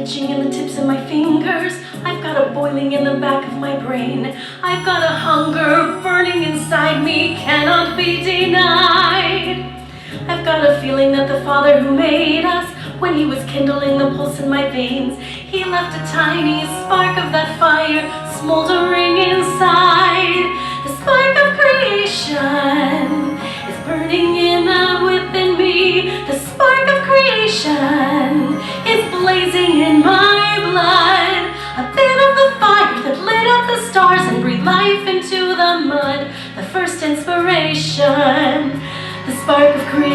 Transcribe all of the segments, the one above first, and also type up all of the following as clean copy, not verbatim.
itching in the tips of my fingers. I've got a boiling in the back of my brain. I've got a hunger burning inside me, cannot be denied. I've got a feeling that the Father who made us, when he was kindling the pulse in my veins, he left a tiny spark of that fire smoldering inside. The spark of creation is burning within me. The spark of creation is blazing in my blood. A bit of the fire that lit up the stars and breathed life into the mud. The first inspiration, the spark of creation.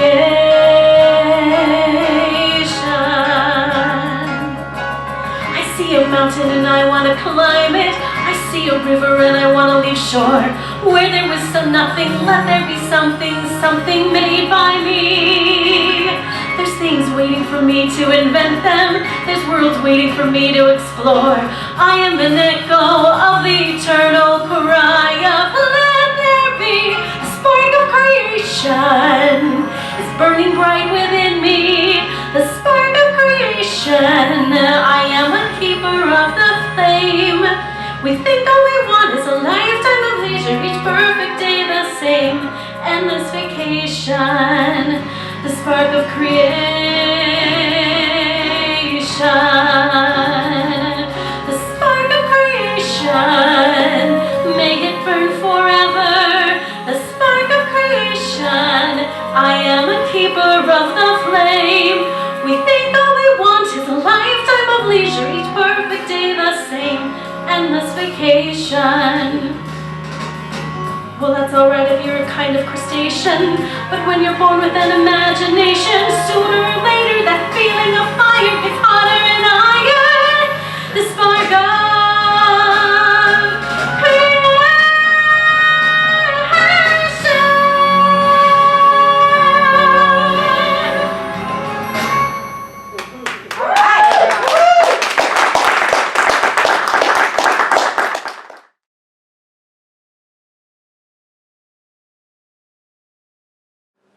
I see a mountain and I want to climb it. I see a river and I want to leave shore. Where there was some nothing, let there be something, something made by me. There's things waiting for me to invent them. There's worlds waiting for me to explore. I am an echo of the eternal cry of let there be. A spark of creation is burning bright within me. The spark of creation, I am a keeper of the flame. We think all we want is a lifetime of leisure, each perfect day the same, endless vacation, the spark of creation, the spark of creation, may it burn forever, the spark of creation, I am a keeper of the flame. We think all we want is a lifetime of leisure, each perfect day the same, endless vacation. Well, that's alright if you're a kind of crustacean, but when you're born with an imagination, sooner or later that feeling of fire gets hotter and higher. The spark of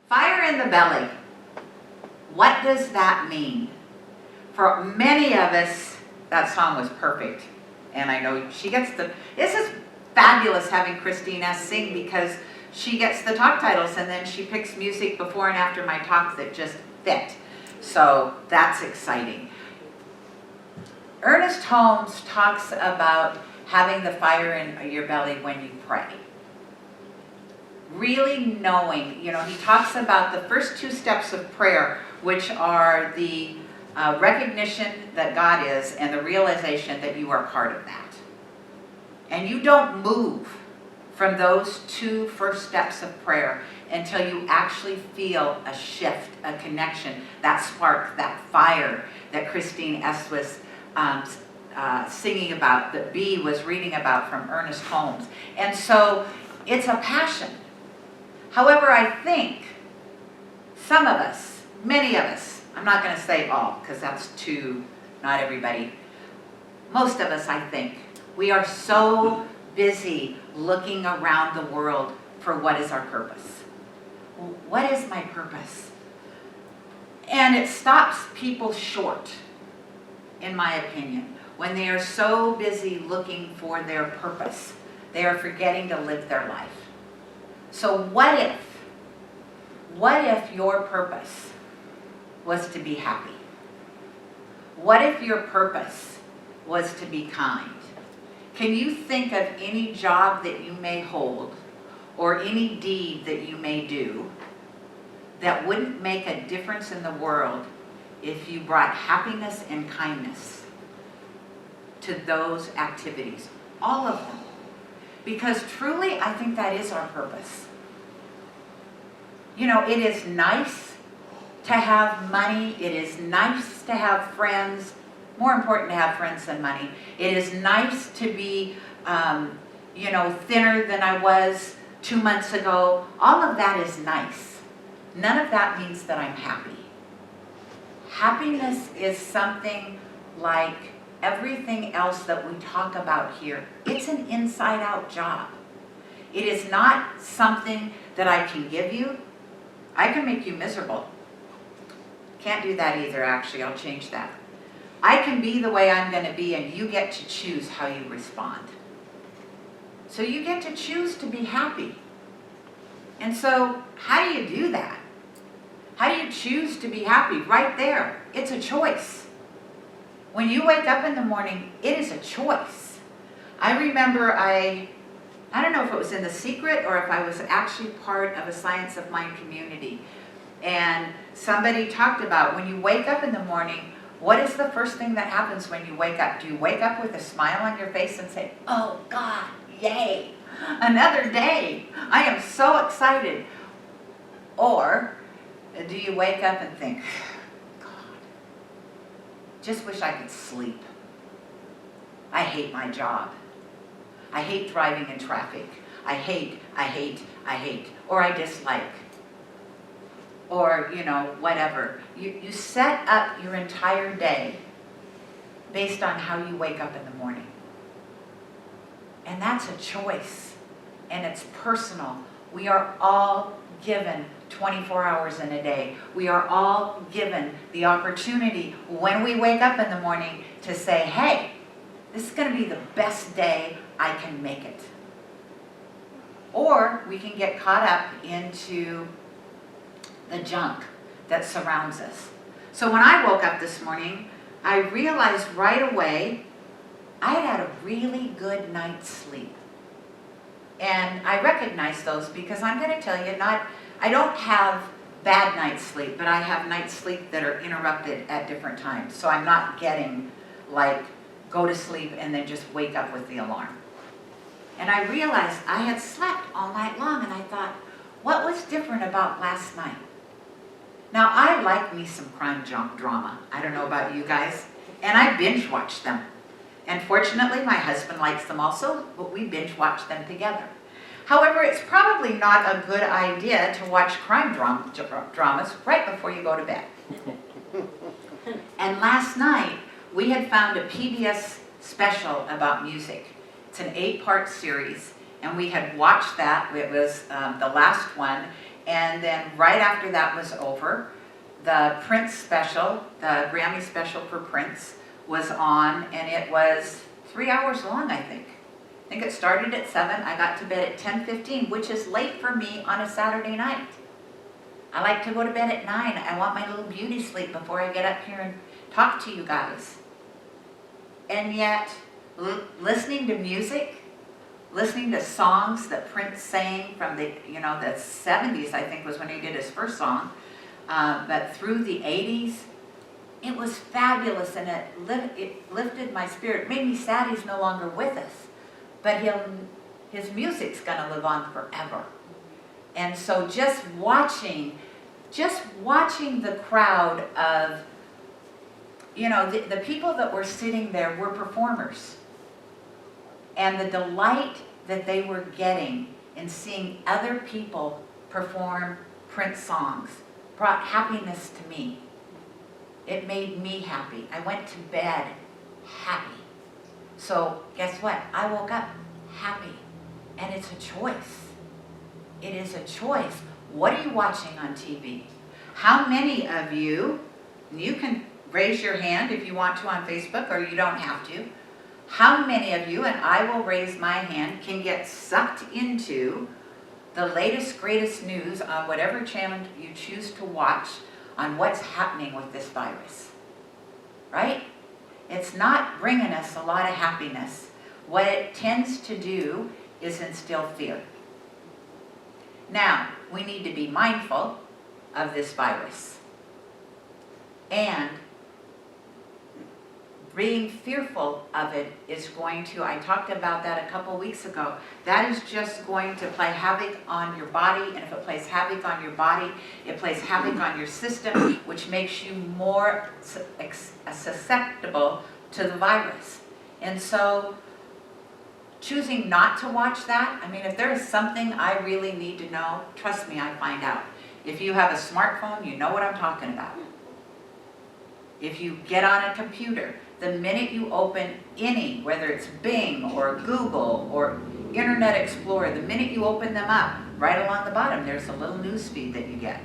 Fire in the belly. What does that mean? For many of us, that song was perfect. And I know she gets this is fabulous having Christina sing because she gets the talk titles and then she picks music before and after my talk that just fit. So that's exciting. Ernest Holmes talks about having the fire in your belly when you pray. Really knowing, he talks about the first two steps of prayer, which are the recognition that God is and the realization that you are part of that. And you don't move from those two first steps of prayer until you actually feel a shift, a connection, that spark, that fire that Christine S. was singing about, that B was reading about from Ernest Holmes. And so it's a passion. However, I think some of us, many of us, I'm not going to say all because that's not everybody. Most of us, I think, we are so busy looking around the world for what is our purpose. What is my purpose? And it stops people short, in my opinion, when they are so busy looking for their purpose. They are forgetting to live their life. So what if your purpose was to be happy? What if your purpose was to be kind? Can you think of any job that you may hold or any deed that you may do that wouldn't make a difference in the world if you brought happiness and kindness to those activities? All of them. Because truly, I think that is our purpose. It is nice to have money. It is nice to have friends. More important to have friends than money. It is nice to be, thinner than I was 2 months ago. All of that is nice. None of that means that I'm happy. Happiness is something like everything else that we talk about here. It's an inside-out job. It is not something that I can give you. I can make you miserable. Can't do that either, actually. I'll change that. I can be the way I'm going to be, and you get to choose how you respond. So you get to choose to be happy. And so how do you do that? How do you choose to be happy? Right there. It's a choice. When you wake up in the morning, it is a choice. I remember I don't know if it was in The Secret or if I was actually part of a Science of Mind community. And somebody talked about when you wake up in the morning, what is the first thing that happens when you wake up? Do you wake up with a smile on your face and say, oh God, yay, another day. I am so excited. Or do you wake up and think, God, just wish I could sleep. I hate my job. I hate driving in traffic. I hate, or I dislike. Or, whatever. You set up your entire day based on how you wake up in the morning. And that's a choice. And it's personal. We are all given 24 hours in a day. We are all given the opportunity when we wake up in the morning to say, hey, this is going to be the best day I can make it. Or we can get caught up into the junk that surrounds us. So when I woke up this morning, I realized right away I had a really good night's sleep. And I recognize those because I'm going to tell you, I don't have bad night's sleep, but I have night's sleep that are interrupted at different times. So I'm not getting like go to sleep and then just wake up with the alarm. And I realized I had slept all night long, and I thought, what was different about last night? Now, I like me some crime drama. I don't know about you guys. And I binge watch them. And fortunately, my husband likes them also, but we binge watch them together. However, it's probably not a good idea to watch crime dramas right before you go to bed. And last night, we had found a PBS special about music. It's an 8-part series, and we had watched that. It was the last one. And then right after that was over, the Prince special, the Grammy special for Prince, was on, and it was 3 hours long, I think. I think it started at 7. I got to bed at 10:15, which is late for me on a Saturday night. I like to go to bed at 9. I want my little beauty sleep before I get up here and talk to you guys. And yet, listening to music, listening to songs that Prince sang from the 70s, I think was when he did his first song, but through the 80s, it was fabulous, and it lifted my spirit. It made me sad he's no longer with us, but his music's gonna live on forever. And so just watching the crowd of, the people that were sitting there were performers. And the delight that they were getting in seeing other people perform Prince songs brought happiness to me. It made me happy. I went to bed happy. So guess what? I woke up happy. And it's a choice. It is a choice. What are you watching on TV? How many of you can raise your hand if you want to on Facebook, or you don't have to. How many of you, and I will raise my hand, can get sucked into the latest, greatest news on whatever channel you choose to watch on what's happening with this virus? Right? It's not bringing us a lot of happiness. What it tends to do is instill fear. Now, we need to be mindful of this virus. And being fearful of it is going to, I talked about that a couple weeks ago, that is just going to play havoc on your body, and if it plays havoc on your body, it plays havoc on your system, which makes you more susceptible to the virus. And so, choosing not to watch that, if there is something I really need to know, trust me, I find out. If you have a smartphone, you know what I'm talking about. If you get on a computer, the minute you open any, whether it's Bing or Google or Internet Explorer, the minute you open them up, right along the bottom, there's a little news feed that you get.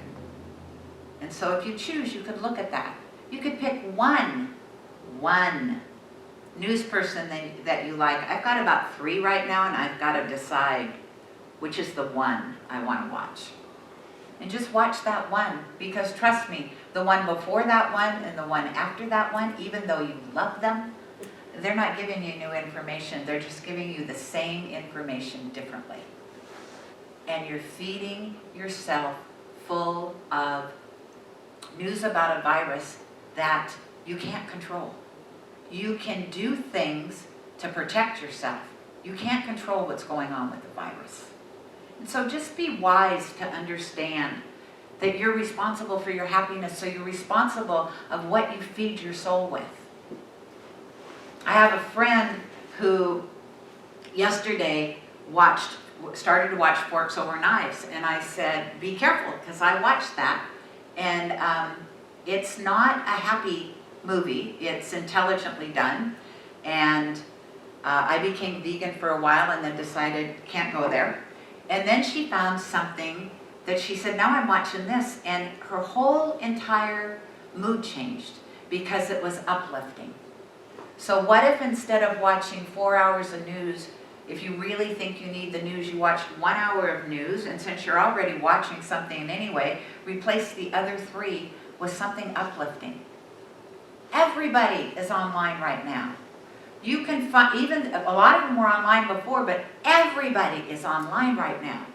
And so if you choose, you could look at that. You could pick one one news person that you like. I've got about 3 right now, and I've got to decide which is the one I want to watch. And just watch that one, because trust me, the one before that one and the one after that one, even though you love them, they're not giving you new information. They're just giving you the same information differently. And you're feeding yourself full of news about a virus that you can't control. You can do things to protect yourself. You can't control what's going on with the virus. And so just be wise to understand that you're responsible for your happiness, so you're responsible of what you feed your soul with. I have a friend who yesterday started to watch Forks Over Knives, and I said, be careful, because I watched that, and it's not a happy movie. It's intelligently done, and I became vegan for a while and then decided can't go there. And then she found something that she said, now I'm watching this, and her whole entire mood changed because it was uplifting. So what if instead of watching 4 hours of news, if you really think you need the news, you watched 1 hour of news, and since you're already watching something anyway, replace the other 3 with something uplifting. Everybody is online right now. You can find, even a lot of them were online before, but everybody is online right now.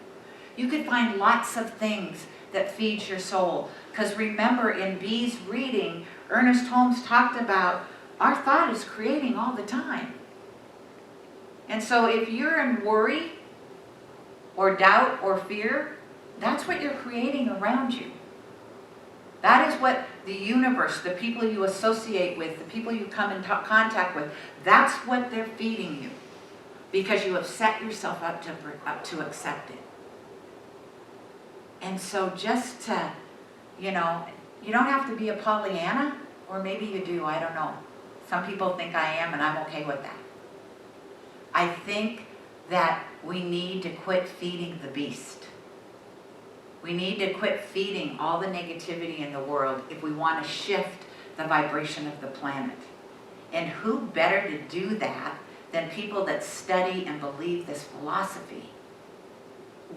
You can find lots of things that feed your soul. Because remember, in Bee's reading, Ernest Holmes talked about our thought is creating all the time. And so if you're in worry or doubt or fear, that's what you're creating around you. That is what the universe, the people you associate with, the people you come in contact with, that's what they're feeding you. Because you have set yourself up to accept it. And so just to, you don't have to be a Pollyanna, or maybe you do, I don't know. Some people think I am, and I'm okay with that. I think that we need to quit feeding the beast. We need to quit feeding all the negativity in the world if we want to shift the vibration of the planet. And who better to do that than people that study and believe this philosophy?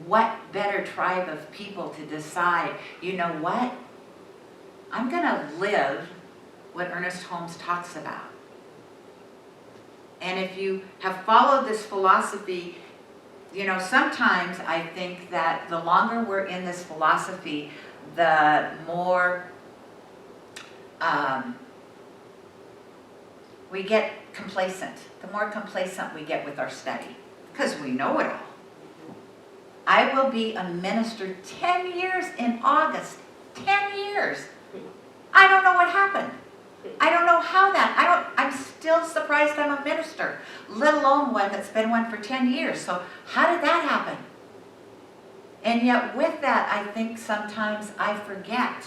What better tribe of people to decide, you know what? I'm going to live what Ernest Holmes talks about. And if you have followed this philosophy, sometimes I think that the longer we're in this philosophy, the more we get complacent. The more complacent we get with our study, because we know it all. I will be a minister 10 years in August. 10 years. I don't know what happened. I don't know how I'm still surprised I'm a minister, let alone one that's been one for 10 years. So how did that happen? And yet with that, I think sometimes I forget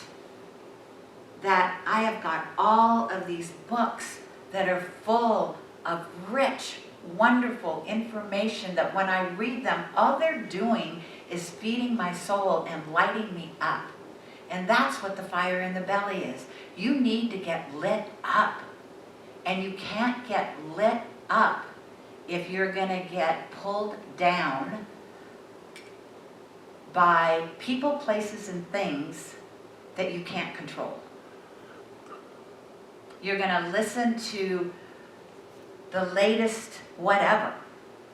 that I have got all of these books that are full of rich, wonderful information that when I read them, all they're doing is feeding my soul and lighting me up. And that's what the fire in the belly is. You need to get lit up. And you can't get lit up if you're going to get pulled down by people, places, and things that you can't control. You're going to listen to the latest whatever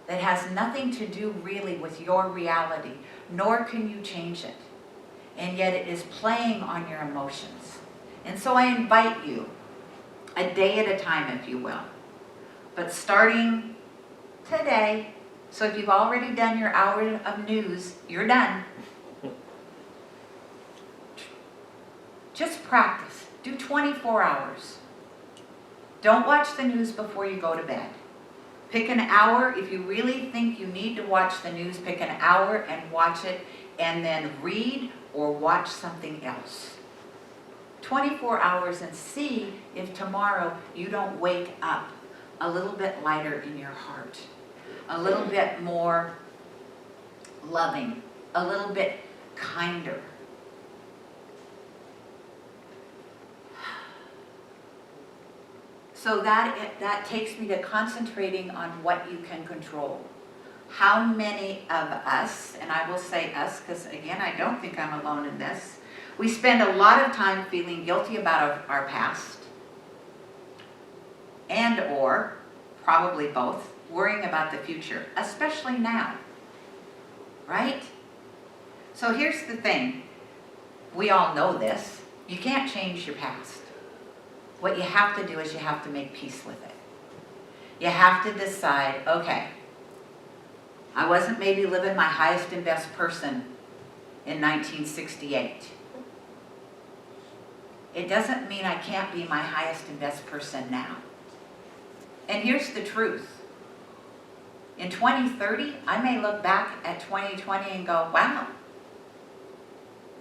that has nothing to do really with your reality, nor can you change it. And yet it is playing on your emotions. And so I invite you, a day at a time, if you will. But starting today, so if you've already done your hour of news, you're done. Just practice. Do 24 hours. Don't watch the news before you go to bed. Pick an hour. If you really think you need to watch the news, pick an hour and watch it, and then read or watch something else. 24 hours, and see if tomorrow you don't wake up a little bit lighter in your heart, a little bit more loving, a little bit kinder. So that takes me to concentrating on what you can control. How many of us, and I will say us because again I don't think I'm alone in this, we spend a lot of time feeling guilty about our past, and or probably both, worrying about the future, especially now, right? So here's the thing, we all know this, you can't change your past. What you have to do is you have to make peace with it. You have to decide, okay, I wasn't maybe living my highest and best person in 1968. It doesn't mean I can't be my highest and best person now. And here's the truth. In 2030, I may look back at 2020 and go, wow,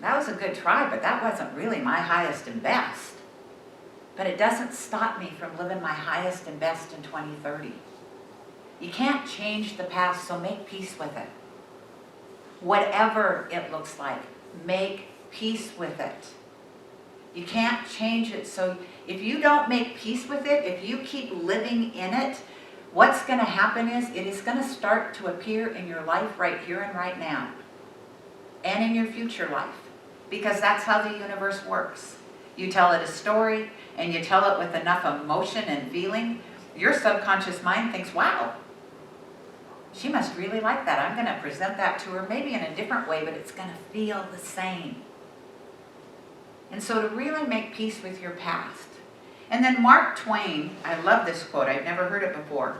that was a good try, but that wasn't really my highest and best. But it doesn't stop me from living my highest and best in 2030. You can't change the past, so make peace with it. Whatever it looks like, make peace with it. You can't change it, so if you don't make peace with it, if you keep living in it, what's going to happen is it is going to start to appear in your life right here and right now, and in your future life, because that's how the universe works. You tell it a story, and you tell it with enough emotion and feeling, your subconscious mind thinks, wow, she must really like that. I'm going to present that to her maybe in a different way, but it's going to feel the same. And so to really make peace with your past. And then Mark Twain, I love this quote, I've never heard it before,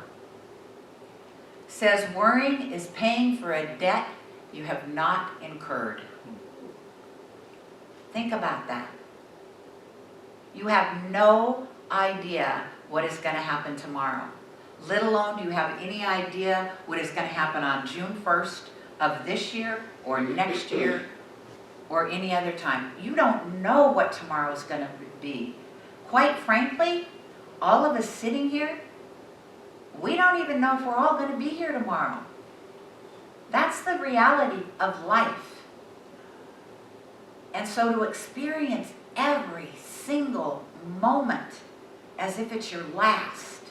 says, worrying is paying for a debt you have not incurred. Think about that. You have no idea what is going to happen tomorrow. Let alone do you have any idea what is going to happen on June 1st of this year or next year or any other time. You don't know what tomorrow is going to be. Quite frankly, all of us sitting here, we don't even know if we're all going to be here tomorrow. That's the reality of life. And so to experience every single moment as if it's your last,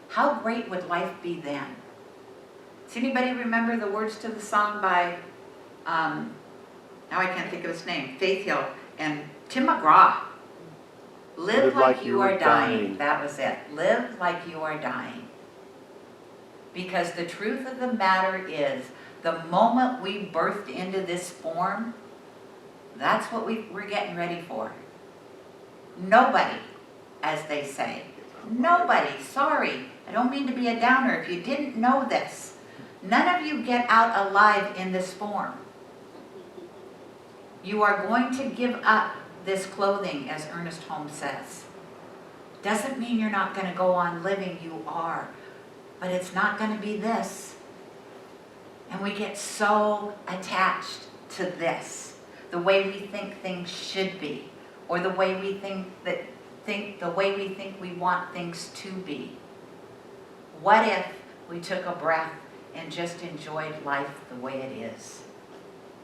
how great would life be then? Does anybody remember the words to the song by, now I can't think of his name, Faith Hill and Tim McGraw? Live like you are dying. That was it. Live like you are dying. Because the truth of the matter is, the moment we birthed into this form, that's what we're getting ready for. Nobody, as they say, nobody, sorry, I don't mean to be a downer if you didn't know this. None of you get out alive in this form. You are going to give up this clothing, as Ernest Holmes says. Doesn't mean you're not going to go on living, you are. But it's not going to be this. And we get so attached to this, the way we think things should be, or the way we think we want things to be. What if we took a breath and just enjoyed life the way it is?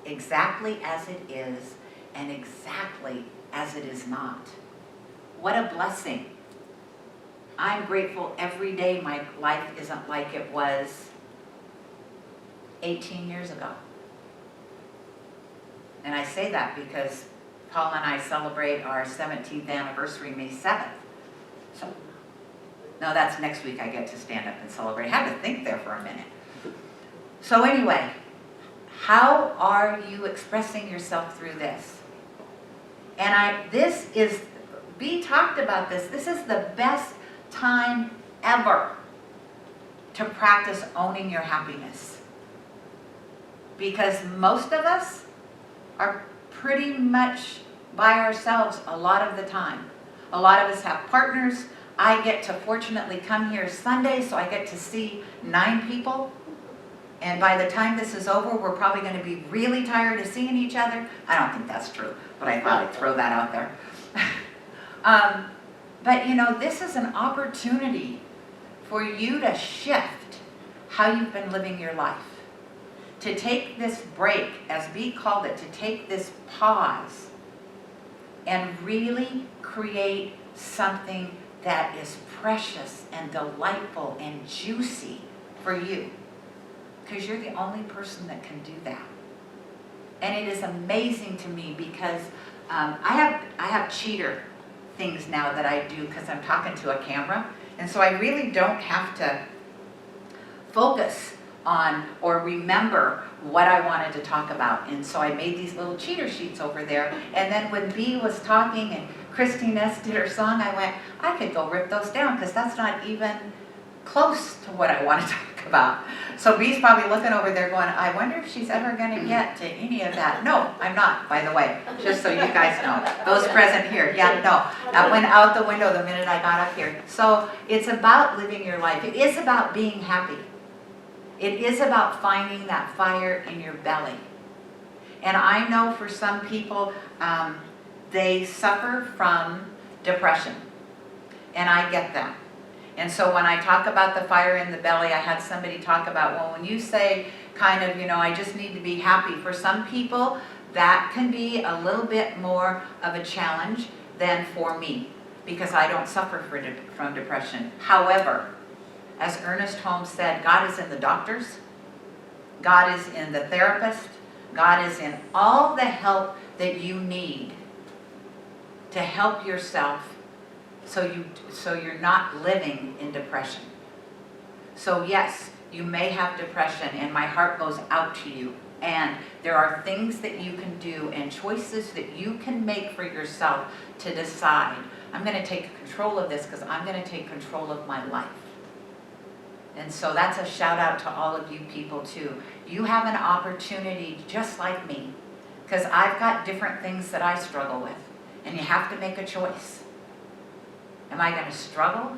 Exactly as it is, and exactly as it is not. What a blessing. I'm grateful every day my life isn't like it was 18 years ago. And I say that because Paul and I celebrate our 17th anniversary May 7th. So, no, that's next week I get to stand up and celebrate. I had to think there for a minute. So anyway, how are you expressing yourself through this? And Bea talked about this. This is the best time ever to practice owning your happiness. Because most of us are pretty much by ourselves a lot of the time. A lot of us have partners. I get to fortunately come here Sunday, so I get to see 9 people. And by the time this is over, we're probably going to be really tired of seeing each other. I don't think that's true, but I thought I'd throw that out there. But you know, this is an opportunity for you to shift how you've been living your life. To take this break, as Bea called it, to take this pause and really create something that is precious and delightful and juicy for you. Because you're the only person that can do that. And it is amazing to me because I have cheater things now that I do because I'm talking to a camera. And so I really don't have to focus on or remember what I wanted to talk about. And so I made these little cheater sheets over there. And then when Bee was talking and Christy Ness did her song, I went, I could go rip those down because that's not even close to what I want to talk about. So Bee's probably looking over there going, I wonder if she's ever going to get to any of that. No, I'm not, by the way, just so you guys know. Those present here, yeah, no. That went out the window the minute I got up here. So it's about living your life. It is about being happy. It is about finding that fire in your belly. And I know for some people, they suffer from depression. And I get that. And so when I talk about the fire in the belly, I had somebody talk about, well, when you say kind of, I just need to be happy. For some people, that can be a little bit more of a challenge than for me, because I don't suffer from depression. However, as Ernest Holmes said, God is in the doctors, God is in the therapist, God is in all the help that you need to help yourself so you're not living in depression. So yes, you may have depression, and my heart goes out to you. And there are things that you can do and choices that you can make for yourself to decide, I'm going to take control of this because I'm going to take control of my life. And so that's a shout out to all of you people too. You have an opportunity just like me, because I've got different things that I struggle with. And you have to make a choice. Am I going to struggle,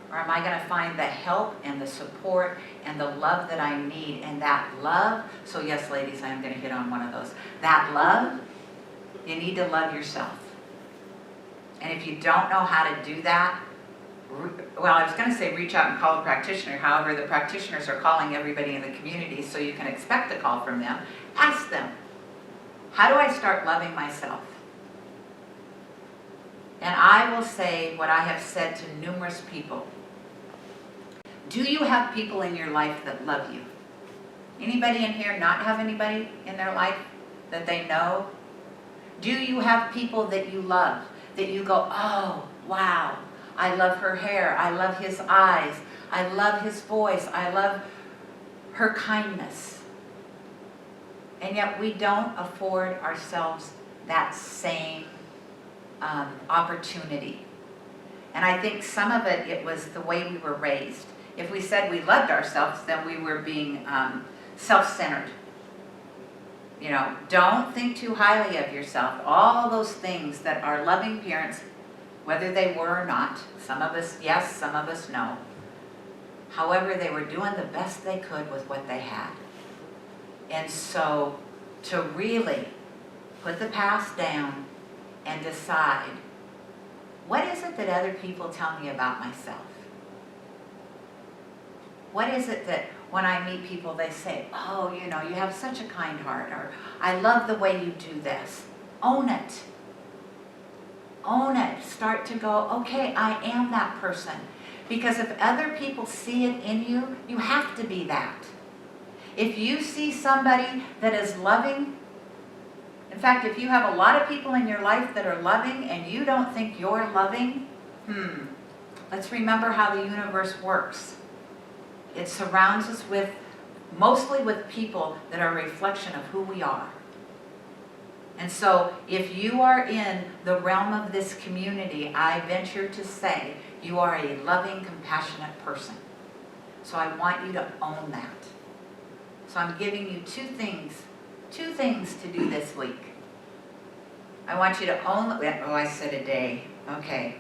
or am I going to find the help and the support and the love that I need? And that love, so yes ladies, I'm going to hit on one of those. That love, you need to love yourself. And if you don't know how to do that, well, I was going to say reach out and call a practitioner. However, the practitioners are calling everybody in the community, so you can expect a call from them. Ask them, how do I start loving myself? And I will say what I have said to numerous people. Do you have people in your life that love you? Anybody in here not have anybody in their life that they know? Do you have people that you love, that you go, oh, wow, I love her hair, I love his eyes, I love his voice, I love her kindness. And yet we don't afford ourselves that same opportunity. And I think some of it was the way we were raised. If we said we loved ourselves, then we were being self-centered. Don't think too highly of yourself. All those things that our loving parents, whether they were or not, some of us yes, some of us no. However, they were doing the best they could with what they had. And so to really put the past down and decide, what is it that other people tell me about myself? What is it that when I meet people, they say, oh, you have such a kind heart, or I love the way you do this. Own it. Own it. Start to go, okay, I am that person. Because if other people see it in you, you have to be that. If you see somebody that is loving, in fact, if you have a lot of people in your life that are loving and you don't think you're loving, let's remember how the universe works. It surrounds us mostly with people that are a reflection of who we are. And so if you are in the realm of this community, I venture to say you are a loving, compassionate person. So I want you to own that. So I'm giving you two things to do this week. I want you to own, I said a day, okay.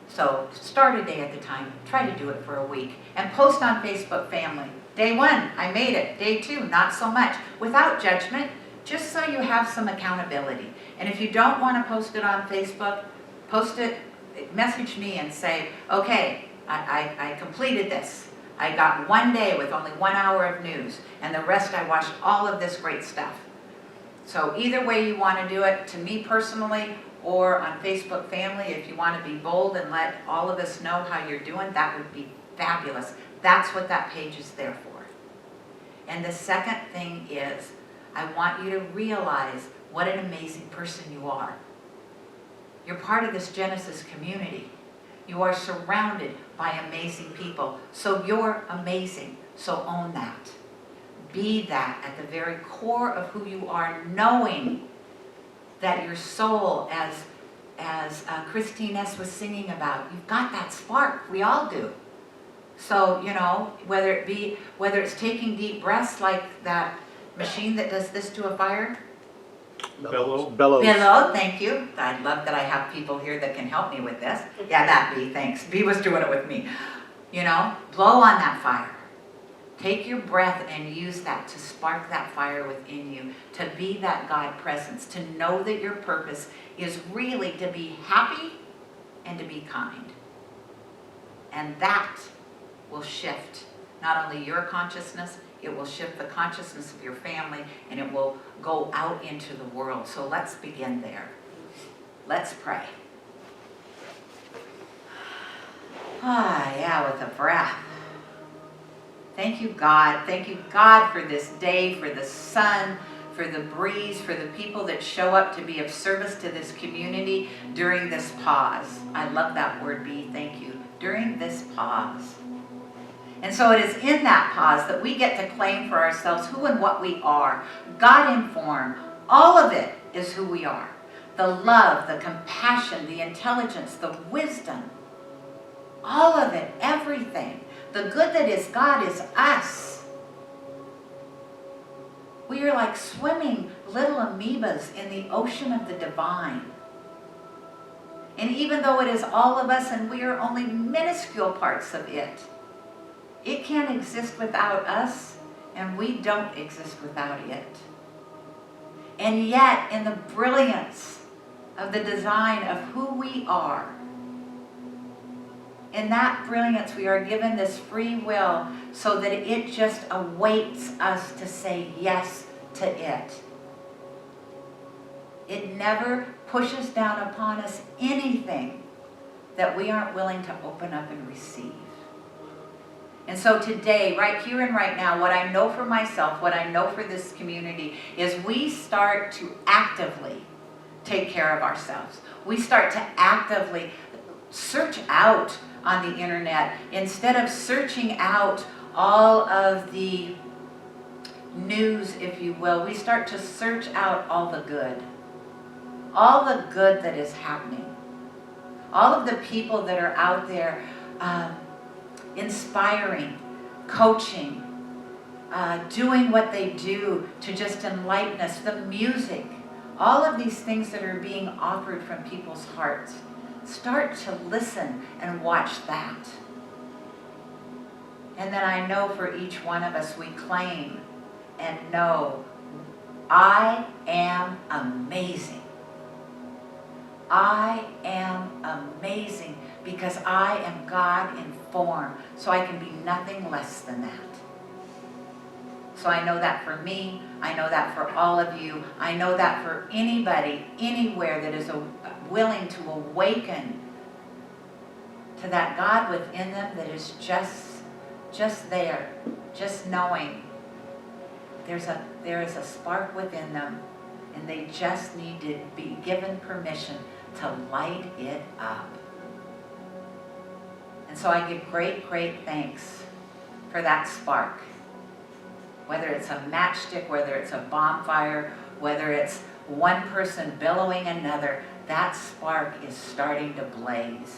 So start a day at the time, try to do it for a week, and post on Facebook family. Day 1, I made it. Day 2, not so much. Without judgment, just so you have some accountability. And if you don't want to post it on Facebook, post it, message me and say, okay, I completed this. I got 1 day with only 1 hour of news, and the rest I watched all of this great stuff. So either way you want to do it, to me personally, or on Facebook Family, if you want to be bold and let all of us know how you're doing, that would be fabulous. That's what that page is there for. And the second thing is, I want you to realize what an amazing person you are. You're part of this Genesis community. You are surrounded by amazing people. So you're amazing. So own that. Be that at the very core of who you are, knowing that your soul, as Christine S. was singing about, you've got that spark. We all do. So, you know, whether it's taking deep breaths like that machine that does this to a fire. Bellows. Bellow, thank you. I love that I have people here that can help me with this. Yeah, that B, thanks. B was doing it with me. You know, blow on that fire. Take your breath and use that to spark that fire within you, to be that God presence, to know that your purpose is really to be happy and to be kind. And that will shift not only your consciousness, it will shift the consciousness of your family, and it will go out into the world. So let's begin there. Let's pray. Ah, yeah, with a breath. Thank you, God. Thank you, God, for this day, for the sun, for the breeze, for the people that show up to be of service to this community during this pause. I love that word, B. Thank you. During this pause. And so it is in that pause that we get to claim for ourselves who and what we are. God-informed. All of it is who we are. The love, the compassion, the intelligence, the wisdom. All of it, everything. The good that is God is us. We are like swimming little amoebas in the ocean of the divine. And even though it is all of us and we are only minuscule parts of it, it can't exist without us, and we don't exist without it. And yet, in the brilliance of the design of who we are, in that brilliance, we are given this free will so that it just awaits us to say yes to it. It never pushes down upon us anything that we aren't willing to open up and receive. And so today, right here and right now, what I know for myself, what I know for this community, is we start to actively take care of ourselves. We start to actively search out on the internet, instead of searching out all of the news, if you will. We start to search out all the good that is happening, all of the people that are out there inspiring, coaching, doing what they do to just enlighten us, the music, all of these things that are being offered from people's hearts. Start to listen and watch that. And then I know for each one of us, we claim and know, I am amazing. I am amazing because I am God in form, so I can be nothing less than that. So I know that for me, I know that for all of you, I know that for anybody, anywhere that is willing to awaken to that God within them that is just there, just knowing there is a spark within them, and they just need to be given permission to light it up. And so I give great, great thanks for that spark. Whether it's a matchstick, whether it's a bonfire, whether it's one person billowing another, that spark is starting to blaze.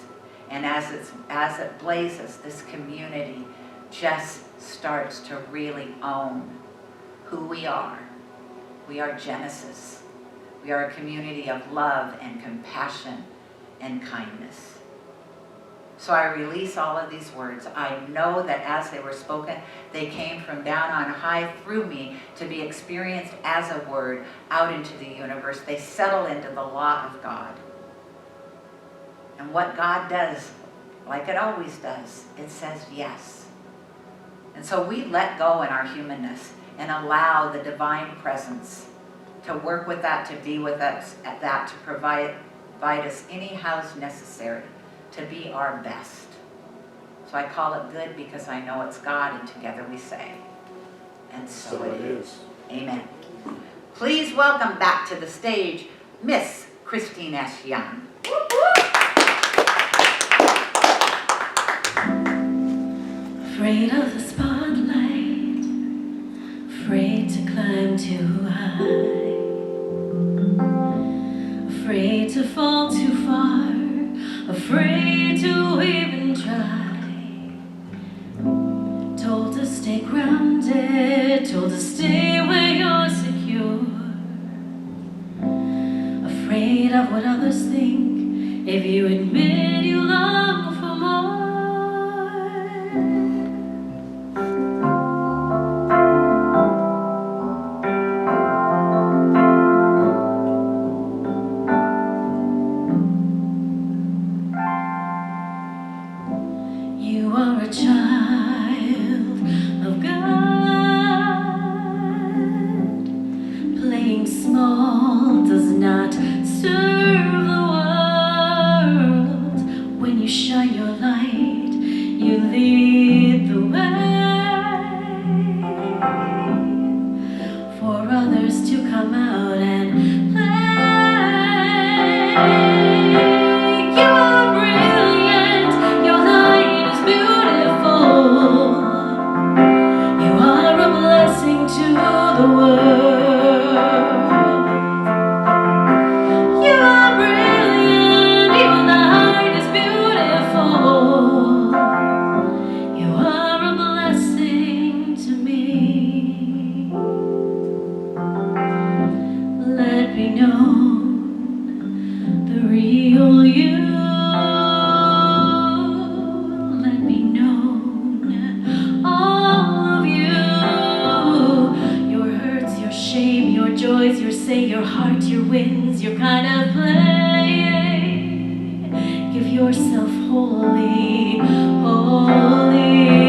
And as it blazes, this community just starts to really own who we are. We are Genesis. We are a community of love and compassion and kindness. So I release all of these words. I know that as they were spoken, they came from down on high through me to be experienced as a word out into the universe. They settle into the law of God. And what God does, like it always does, it says yes. And so we let go in our humanness and allow the divine presence to work with that, to be with us at that, to provide provide us anyhow's necessary to be our best. So I call it good because I know it's God, and together we say, and so it is. Amen. Please welcome back to the stage, Miss Christine S. Young. Afraid of the spotlight, afraid to climb too high, afraid to fall too far, afraid to even try. Told to stay grounded, told to stay where you're secure. Afraid of what others think if you admit you long for more. You are a child of God. Playing small does not serve the world. When you shine your light, you lead the way for others to come out and play. You are brilliant, your light is beautiful. You are a blessing to the world. You are brilliant, your light is beautiful. You are a blessing to me. Let me know the real you. Let me know all of you. Your hurts, your shame, your joys, your say, your heart, your wins, your kind of play. Give yourself wholly, wholly.